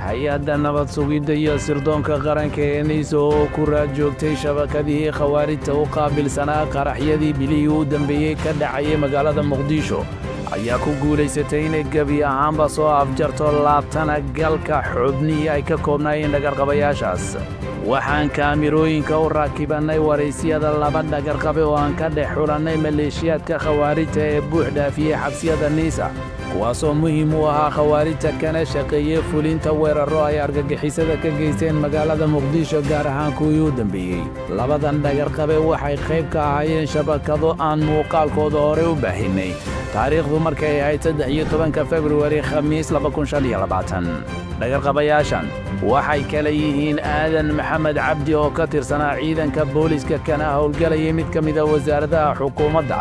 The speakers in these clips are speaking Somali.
hay-adda nabad sugidda iyo sirdoonka qaranka ee NISA oo ku raad joogtay shabakadihii khawaarijta u qaabilsanaa qaraxyadii bilihii u dambeeyey ka dhacayay magaalada muqdisho ayaa ku guulaysatay inay gebi ahaanba soo afjarto laabtana galka xubnihii ay ka koobnaayeen dhagarqabayaashaas waxaan kaamirooyinka u raakibannay waraysyada laba dhagarqabe oo aan ka dhex xulannay maleeshiyaadka khawaarijta ee buux dhaafiyey xabsiyada NISA kuwaasoo muhiim u ahaa khawaarijta kana shaqeeyey fulinta weerarro ay argagixisada ka geysteen magaalada muqdisho gaar ahaan kuwii u dambeeyey labadan dhagarqabe waxay qayb ka ahaayeen shabakado aan muuqaalkooda hore u baahinnay taariikhdu markay ahayd 13 Februari khamiis 2025 dhagarqabayaashan waxay kala yihiin aadan maxamed cabdi oo ka tirsanaa ciidanka booliska kana howlgalayay mid ka mida wasaaradaha xukuumadda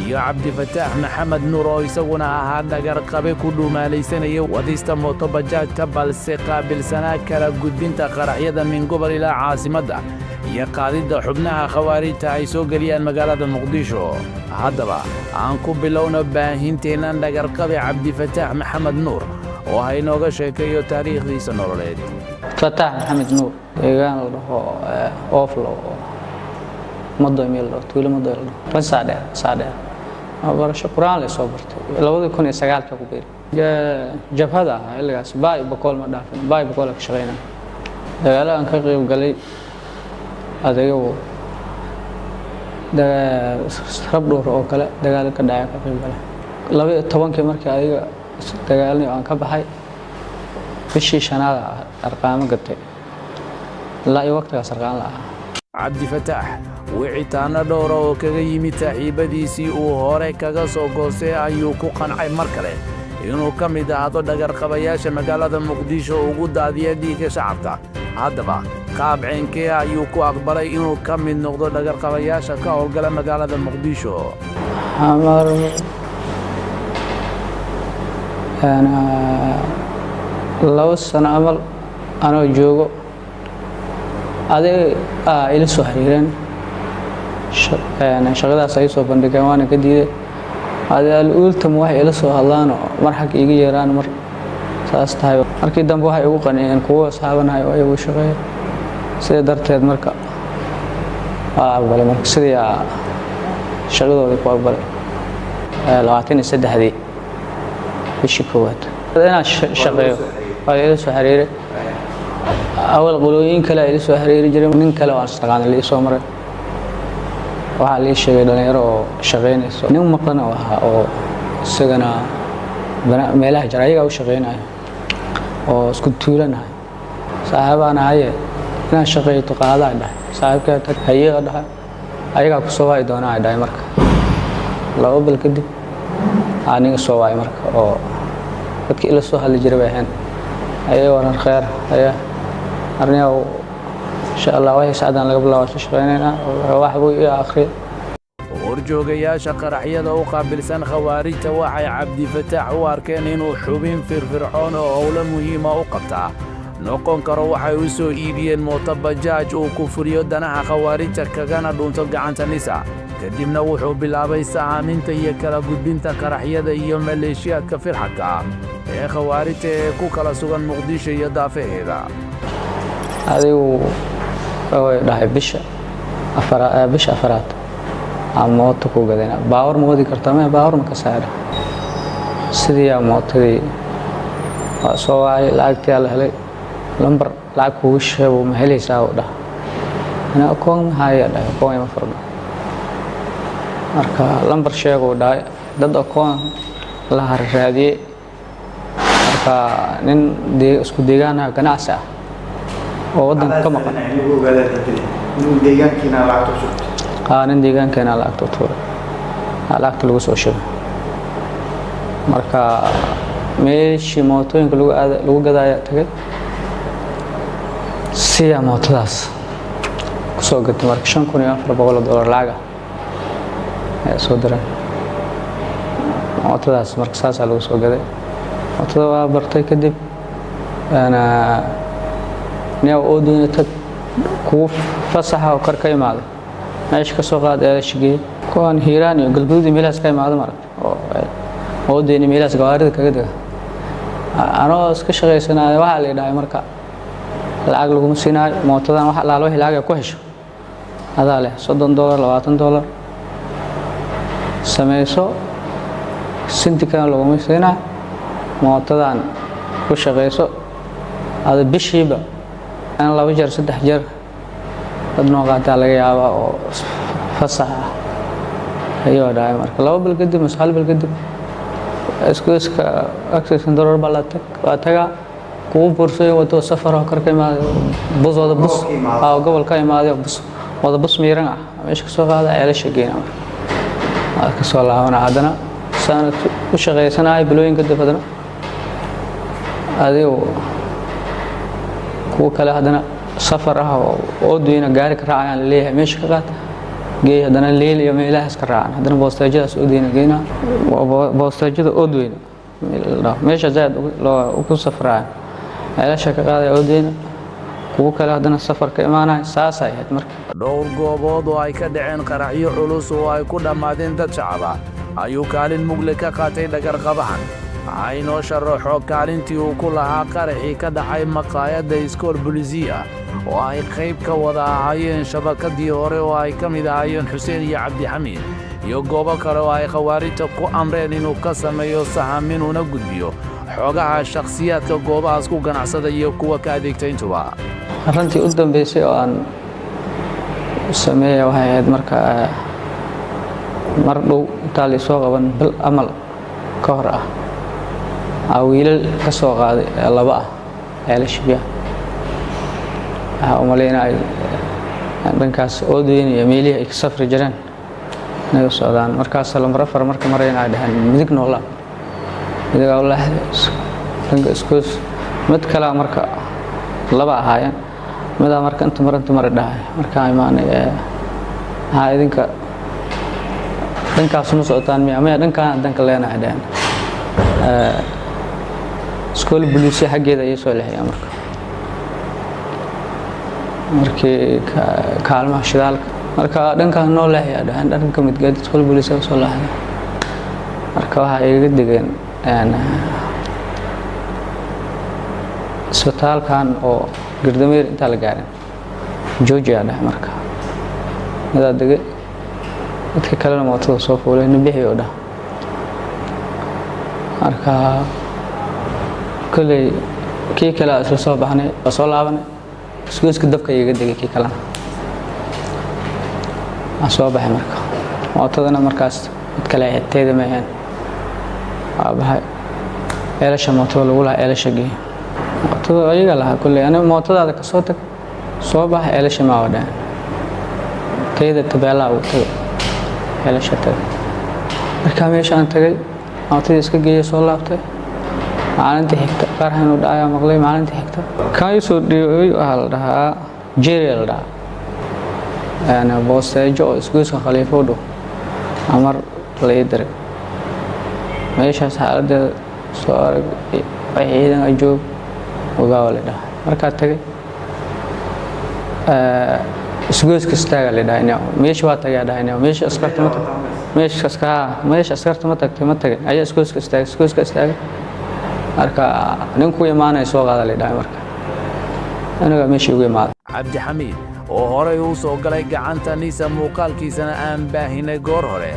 iyo cabdifataax maxamed nuur oo isaguna ahaa dhagarqabe ku dhuumaalaysanaya wadista mootobajaajta balse qaabilsanaa kala gudbinta qaraxyada min gobol ilaa caasimadda iyo qaadidda xubnaha khawaarijta ay soo geliyaan magaalada muqdisho haddaba aan ku bilowno baahinteennan dhagarqabe cabdifataax maxamed nuur oo haynooga sheekeeyo taariikhdiisa nololeed فتاح محمد نور deegaan la dhaho ooflo mado meel tuulo mado la saade barasho quraan la soo bartay 2009 ka ku beeray jabhada ilgaas baay boqol ma dhaafin baay boqol ka shaqeynaa dagaal aan ka qayb galay adayo rab dhowr oo kale dagaal ka dhacay ka qayb galay 12 markii adiga dagaalni aan ka baxay bishii shanaada arqaamo gatay ilaa iyo waqtigaas arqaan la cabdifataax wicitaana dhowr oo kaga yimid saaxiibadiisii uu hore kaga soo goostay ayuu ku qancay mar kale inuu ka mid ahaado dhagarqabayaasha magaalada muqdisho ugu daadiya dhiigga shacabka haddaba qaab ceenkee ayuu ku aqbalay inuu ka mid noqdo dhagarqabayaasha ka howlgala magaalada muqdisho laba sano amal anoo joogo aday ila soo xiriireen shaqadaas ay soo bandhigeen waana ka diiday aday ultim waxay ila soo hadlaan mar xaq iga yeeraan mar saas tahay markii dambe waxay ugu qaniyeen kuwa asxaabanahay oo ay ugu shaqeeyeen sida darteed marka aqbalay marka sidii shaqadooda ku aqbalay 23 bishii koowaad أنا شقيق هاي لسه حريرة أول قلوين كلا لسه حريرة جري من كلا وأستغان اللي سومر وعلى الشيء ده يرو شقين نوم مقنا أو سجنا ملاح جرايق أو شقين أو سكتولنا صاحب أنا هاي أنا شقيق تقاعد ده صاحب كده هي ده هاي كسوة دونا ده مرك لو بالكدي أنا كسوة مرك أو dadka ila soo hal jiray baahan ayay waran khair ayaa arniyow insha Allah way saadaan laga bilaabo shaqeynayna wax buu iyo akhri warjoogayaasha qaraxyada u qaabilsan khawaarijta waxay cabdifataax u arkeen inuu xubin firfircoon oo howlo muhiim ah u qabta noqon karo waxay u soo iibiyeen mootobajaaj uu ku furiyo danaha khawaarijta kagana dhunto gacanta NISA kadibna wuxuu bilaabay sahaaminta iyo kala gudbinta qaraxyada iyo maleeshiyaadka firxadka ee khawaarijta ee ku kala sugan muqdisho iyo daafaheeda adigu way dhahay bisha afaraad mooto ku gadayna baawar ma wadi kartaa ma baawar ma ka saara sidii mootadii soo waayay lacagtii la helay lambar lacag ku sheego ma helaysaa oo dhahay ana koon haya dhahay koon ma fardo marka lambar sheego dhaay dad akoon la raadiyay marka nin isku deegaana ganacsi ah oo wadanka ka maqan nin deegaankiina lacagta tuuray lacagta lagu soo sheegay marka meeshii mootooyinka lagu gadaya tagay siya mootadaas kusoo gatay marka $5,400 lacag soo diray mootadaas marka saas lagu soo gaday mootada waa bartay kadib ana neew oo doonata ku fasaxa oo kar ka imaado meesha ka soo qaad ee shigay kuwan hiiraan iyo galguduud meelaas ka imaado marka oo deeni meelaas gawaarida kaga daga anoo iska shaqaysanaayo waxaa la yidhahay marka lacag laguma siinaayo mootadan wax alaalo wixii lacag ay ku hesho adaa leh $30 $20 samayso sintikan laguma siinaayo mootadan ku shaqayso ada bishiiba aan 2 jeer 3 jeer dad noo qaataa laga yaabaa oo fasax ah ayuu dhahay marka 2 bil kadib mise 1 bil kadib iskuuska access control balatak waa taga kuwa bursay wato safar oo karka imaado bus wada bus gobolka imaado bus wada bus miiran ah meesha ka soo qaada ceelasha geena ka soo laabana hadana sanad u shaqeysanaay bilooyinka dibadana adigu kuwa kale hadana safar ah oo doona gaari ka raacayaan leeyahay meesha ka qaad geey hadana leel iyo meelahaas ka raacaan hadana boostaajadas oo doona geena boostaajada oo doona meesha zaad loo ku safraan ceelasha ka qaaday oo doona kuwa kale hadana safar ka imaanay saas ay ahayd marka dhowr goobood oo ay ka dhaceen qaraxyo culus oo ay ku dhamaadeen dad shacab ah ayuu kaalin mugle ka qaatay dhagar qabahan aynoo sharaxo kaalintii uu ku lahaa qaraxii ka dhacay maqaayadda iskool bulisiya oo ay qayb ka wada ahaayeen shabakadii hore oo ay ka mid ahaayeen xuseen iyo cabdixamiid iyo goobo kale oo ay khawaarijta ku amreen inuu ka sameeyo sahamin una gudbiyo xogaha shakhsiyaadka goobahaas ku ganacsada iyo kuwa ka adeegtayntuba arrintii u dambeysay oo aan sameeyay waxay ahayd marka mar dhow intaa la soo qaban bil amal ka hor ah wiilal ka soo qaaday 2 ah ceelashiya u maleynay dhankaas oo doonaya meelihii ay ka safri jireen naga socdaan markaas lambar 4 marka marayna dhahan midig noola midig Allah dhanka iskuus mid kale marka 2 ahaayeen mid marka inta mar dhahay marka imaanay idinka dhankaas ma socotaan miya dhanka leenahay dhahan iskool bulisiya xaggeeda ay soo leexiyay markii kaalmaha shidaalka marka dhanka noo leexiyay dhanka midgeed iskool bulisiya soo leexday marka waxa ay iga digeen isbitaalkan oo Gardameer inta la gaarin Georgia dhahay marka madaad degay dadka kale mootada soo fuulay nabixi oo dhahay marka كلي كي كلا أسلسوا بحني أصلا بحني سكوس كدب كي يقدر كي كلا أسوا بحني مركا وأعتقد أنا مركز كلا هتيد مهين أبها إيش الموتور الأولى إيش جي أعتقد أيق لها كلي أنا موتور هذا كصوتك صوبه إيش ما وده تيد تبلا أو تيد إيش تيد مركا ميش أنت جي أعتقد إسك جي صلا بته maalintii xigta qarxan u dhacay maqlay maalintii xigta kay soo dhiyay waxa la dhahaa jeerel dha ana boosteejo isgoyska khaliifoodo amar leeyahay meeshaas xaaladda soo arag ciidan ay joog ogaa la dhahaa marka tagay isgoyska istaaga la dhahaa meesha waa tagay dhahaa meesha askarta ma tagtay ayaa isgoyska istaaga marka ninku imaanay soo qaada leedahay marka anaga meeshii ugu imaad cabdixamiid oo hore uu soo galay gacanta nisa muuqaalkiisana aan baahinay goor hore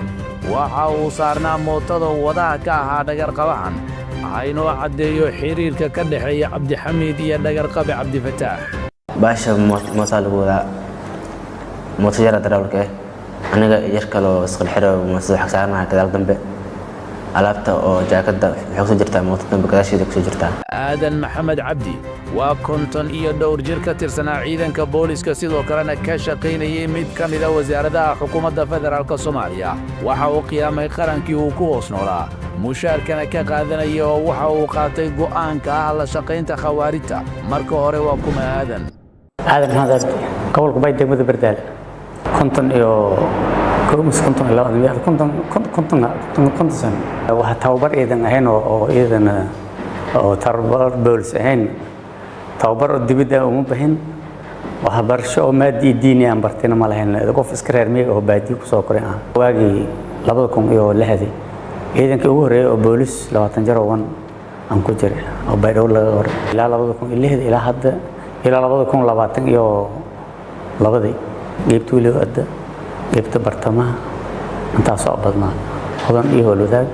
waxa uu saarnaa mootada wadaha ka ahaa dhagar qabahan aynoo cadeeyo xiriirka ka dhaxeeya cabdixamiid iyo dhagar qabe cabdifataax baasha mootada wada mootada darawalka aniga yar kale oo isqal xiro mootada xaq saarnaa kadaal dambe alaabta oo jaakada wuxuu soo jirtaa mootada bagaashida ku soo jirtaa aadan maxamed cabdi waa konton iyo dhowr jir ka tirsanaa ciidanka booliska sidoo kalena ka shaqaynayay mid ka mid ah wasaaradaha xukuumadda federaalka Soomaaliya waxa uu qiyaamay qarankii uu ku hoos noolaa mushaarkana ka qaadanayay oo waxa uu qaatay go'aanka ah la shaqaynta khawaarijta marka hore waa kuma aadan هذا gobolka bay degmada Bardaal konton iyo كنتم لا كنتم سنة وهتوبر إذا هنا أو إذا أو تربر بولس هنا توبر الدبدة ومبهن وهبرش أو مادي ديني أم برتنا مالهن إذا قف إسكرير مي أو بادي كسوكرين واجي لبضكم إيو لهذه إذا كأوه رأي بولس لو تنجرون aan ku jiray oo baydhabo laga qoray ilaa 2006 ilaa hadda ilaa 2020 iyo labadii geebta weliba geebta bartamaha intaas oo badnaa hodan iyo howlwadaag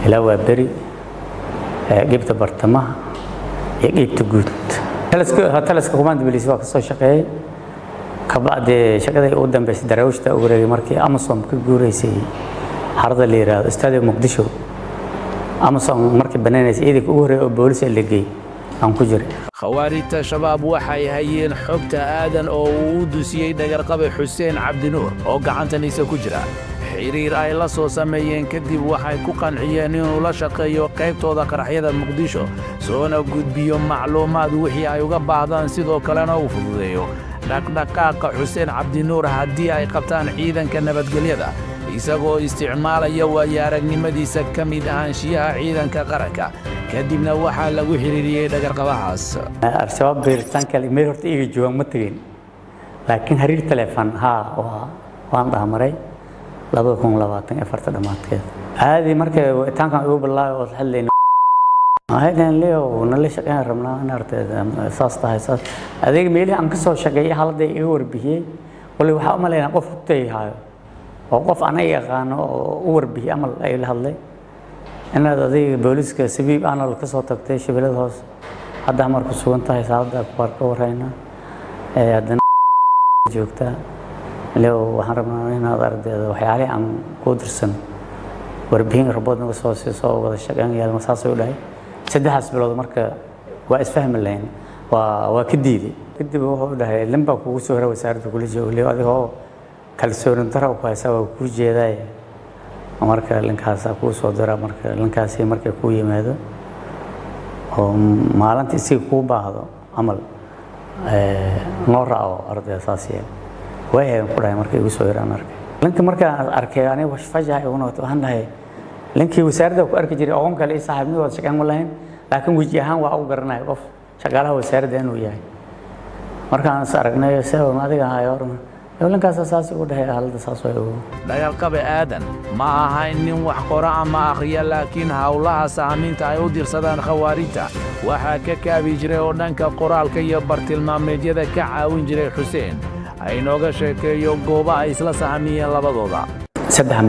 ilaa waa beri geebta bartamaha iyo geebta guud talaska kumaanda bilis waa kasoo shaqeeyay kabacdi shaqadii ugu dambeysay daraawishta ugu wareegay markii Amazon ka guureysay xarada la yiraahdo Stadium Muqdisho Amazon markii banaanaysay idinka ugu horeeyay oo boolis la geeyay aan ku jiray khawaarijta shabaab waxay hayeen xogta aadan oo uu dusiyay dhagarqabe Xuseen Cabdinuur oo gacantiisa ku jira xiriir ay la soo sameeyeen kadib waxay ku qanciyeen inuu la shaqeeyo qaybtooda qaraxyada Muqdisho soona gudbiyo macluumaad wixii ay uga baahdaan sidoo kalena uu fududeeyo dhaqdhaqaaqa Xuseen Cabdinuur haddii ay qabtaan ciidanka nabadgelyada isagoo isticmaalaya waayo-aragnimadiisa ka mid ahaanshiyaha ciidanka qaranka kadibna waxaa lagu xiriiriyey dhagarqabahaas al-shabaab beeritaanka meel horta iga joogan ma tagin laakiin xiriir telefoon waan dhamaray 2024 dhamaadkeed caadi markay wicitaankan ugu bilaabay oo xalleena ayaan leeyo nala shaqeyn rabnaa in artayda saas tahay saas adeeg meelii aan ka soo shaqeeyay halada iga warbixiyay wali waxa u maleynaa qof u tayahay oo qof aan yaqaan oo u warbixiyay amal ay la hadlay inaad adeeg booliska sabiib aan la ka soo tagtay shabeelada hoos hadda markuu sugan tahay saacada ka warayna haddana joogtaa leeyo waxaan rabnaa inaad ardayda waxyaalaha aan ku dirsan warbixin rabad naga soo wada shaqeynayaan masaas u dhahay saddex bilood marka waa isfahmi lahayn waa ka diiday kadib wuxuu dhahay lamba kugu soo hore wasaaradda kula joogo adigoo kalsooni daro ku haysa waa ku jeeday marka linkaas ku soo dara marka linkaasi markay ku yimaado oo maalintii si ku baahdo amal noo raaco arday asaasiya way ku dhahay markay ugu soo yaraan arkay linka marka arkay aniga wax fajahay oo waxaan dhahay linkii wasaaradda ku arki jiray aqoon kale saaxiibnimo wada shaqeyn walayn laakiin waji ahaan waa u garanay qof shaqaalaha wasaaradda inuu yahay markaan aragnay sabab adiga hayo linkaas asaasi u dhahay halda saas way ugu dhagarqabe aadan ma aha nin wax qora ama akhriya laakiin hawlaha saamaynta ay u dirsadaan khawaarijta waxaa ka kaabi jiray oo dhanka qoraalka iyo bartilmaameedyada ka caawin jiray Xuseen ay nooga sheekeeyo goobo ay isla sahamiyeen labadooda saddex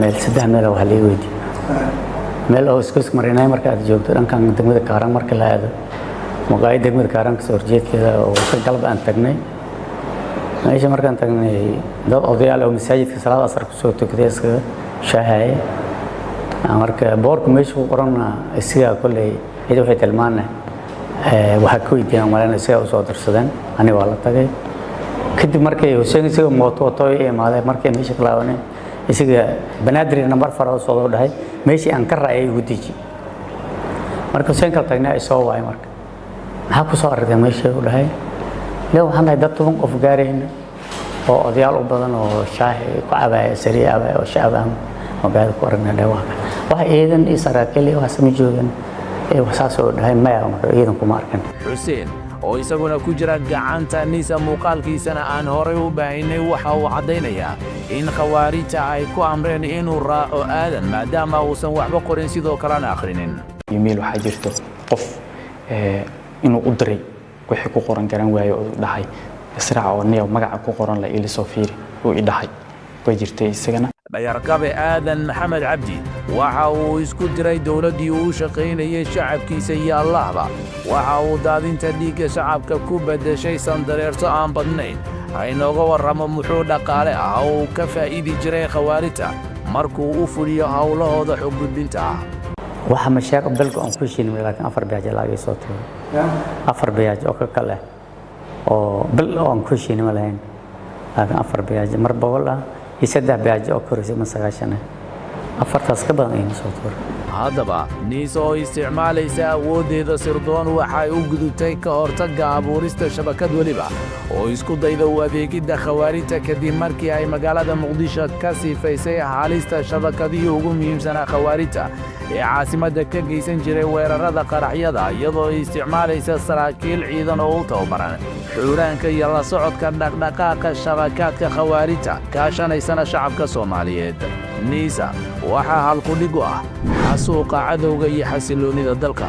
meel waxa la weydiiyay meel oo isku marinay marka aad joogto dhankan degmada Kaaran marka la aado maqaayad degmada Kaaran ka soo horjeedkeeda oo galab aan tagnay meesha markaan tagnay dad odayaal oo masaajidka salaada asar ku soo tukaday iska shaahay marka boorku meesha ku qoran isiga kulay cid waxay tilmaanay waxa ku weydiiyaan marana isaga u soo darsadeen aniga waa la tagay kadib markay Hussein isaga mooto ay imaaday markay meesha ka laabanay isaga banaadir number 4 soo dhahay meeshii aan ka raayay ugu diji marka Hussein ka tagnay soo waay marka waxa ku soo arday meeshii u dhahay loo waxaan dad toban qof gaareen oo odayaal u badan oo shaahi ku cabay sariic oo shacabaan magaalada ku aragnay dhawaqa waxa eedan Israa'iil waxa sami joogan wasaas oo dhahay ma eedan kuma arkan Xuseen oo isaguna ku jira gacanta niisa muuqaalkiisana aan horay u baahinay waxa uu cadeynayaa in khawaarijta ay ku amreen inuu raaco aadan maadaama uusan waxba qorin sidoo kalena akhrinin email waxa jirto qof inuu u diray wixii ku qoran garan waayo oo dhahay israac oo neeyo magaca ku qoran la ila soo fiiri oo i dhahay way jirtay isagana dhagarqabe aadan maxamed cabdi waxa uu isku diray dawladdii uu shaqaynayay shacabkiisa iyo allahba waxa uu daadinta dhiigga shacabka ku beddeshay sandareerto aan badnayn aynooga warramo muxuu dhaqaale ah oo ka faa'iidi jiray khawaarijta markuu u fuliyo hawlahooda xog gudbinta ah waxa mashaaq dalka aan ku heshiinay laakiin afar biyaaj laga soo tago afar biyaaj oo ka kale oo bil aan ku heshiinay malayn laakiin afar biyaaj mar boqol ah iyo saddex biyaaj oo korisay ma 9 afartaas ka badan ay soo tago haddaba niis oo isticmaalaysa awoodeeda sirdoon waxay u gudubtay ka hortagga abuurista shabakad waliba oo isku dayda u adeegidda khawaarijta kadib markii ay magaalada Muqdisho ka siifaysay halista shabakadii ugu muhiimsanaa khawaarijta ee caasimadda ka geysan jiray weerarada qaraxyada iyadoo isticmaalaysa saraakiil ciidan oo u tababaran xuraanka iyo la socodka dhaqdhaqaaqa shabakadka khawaarijta kaashanaysana shacabka Soomaaliyeed niisa waxa halku dhigo ah xasuuqa cadowga iyo xasiloonida dalka